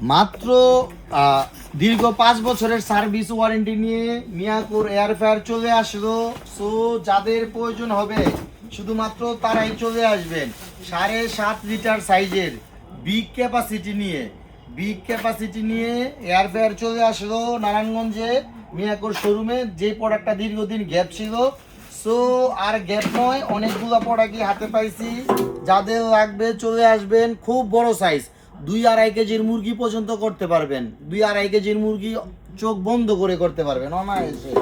মাত্র দীর্ঘ 5 বছরের সার্ভিস ওয়ারেন্টি নিয়ে মিয়াকোর এয়ার ফ্রায়ার চলে আসলো। সো যাদের প্রয়োজন হবে শুধুমাত্র তারাই চলে আসবেন। 7.5 লিটার সাইজের বিগ ক্যাপাসিটি নিয়ে এয়ার ফ্রায়ার চলে আসলো নারায়ণগঞ্জে মিয়াকোর শোরুমে। যে প্রোডাক্টটা দীর্ঘদিন গ্যাপ ছিল, সো আর গ্যাপ নয়, অনেকগুলো প্রোডাক্টই হাতে পাইছি। যাদের লাগবে চলে আসবেন। খুব বড় সাইজ, 2-2.5 কেজির মুরগি পর্যন্ত করতে পারবেন। 2-2.5 কেজির মুরগি চোখ বন্ধ করে করতে পারবেন অনায়াসে।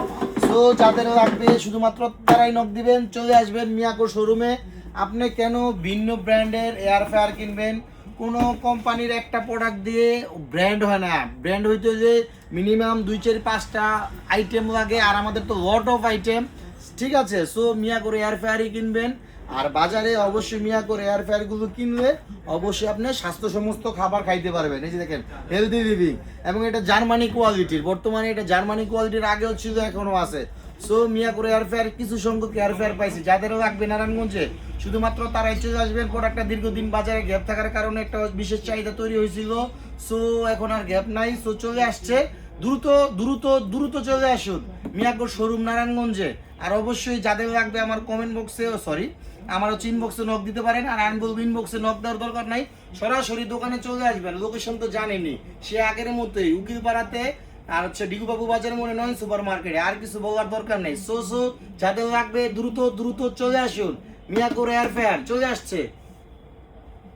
সো যাদের লাগবে শুধুমাত্র তারাই নক দিবেন, চলে আসবেন মিয়াকো শোরুমে। আপনি কেন ভিন্ন ব্র্যান্ডের এয়ার ফ্রায়ার কিনবেন? কোনো কোম্পানির একটা প্রোডাক্ট দিয়ে ব্র্যান্ড হয় না। ব্র্যান্ড হইতে যে মিনিমাম 2-4-5টা আইটেম লাগে, আর আমাদের তো লট অফ আইটেম। ঠিক আছে, সো মিয়াকোর এয়ার ফ্রায়ারই কিনবেন। আর বাজারে অবশ্যই মিয়াকোর এয়ার ফ্রায়ারগুলো কিনলে অবশ্যই আপনি স্বাস্থ্য সমস্ত খাবার খাইতে পারবেন। এই যে দেখেন, হেলদি লিভিং, এবং এটা জার্মানি কোয়ালিটির। বর্তমানে এটা জার্মানি কোয়ালিটির, আগেও ছিল এখনো আছে। সো মিয়াকোর এয়ার ফ্রায়ার কিছু সংখ্যক এয়ার ফ্রায়ার পাইছি। যাদেরও লাগবে নারায়ণগঞ্জে শুধুমাত্র তারাই চলে আসবেন। প্রোডাক্টটা দীর্ঘদিন বাজারে গ্যাপ থাকার কারণে একটা বিশেষ চাহিদা তৈরি হয়েছিল। সো এখন আর গ্যাপ নাই, সো চলে আসছে। দ্রুত দ্রুত দ্রুত চলে আসুন মিয়াকোর শোরুম নারায়ণগঞ্জে। আর অবশ্যই যাদের লাগবে আমার কমেন্ট বক্সে, আমার ইনবক্সে নক দিতে পারেন। আর আমি বলবো ইনবক্সে নক দেওয়ার দরকার নাই, সরাসরি দোকানে চলে আসবেন। লোকেশন তো জানেনি, সে আগের মতোই উকিলপাড়াতে, আর ডিগুবাবু বাজার মনে নয় সুপার মার্কেটে। আর কিছু বলার দরকার নেই। সো যাদের লাগবে দ্রুত দ্রুত চলে আসুন। মিয়াকোর এয়ার ফ্রায়ার চলে আসছে।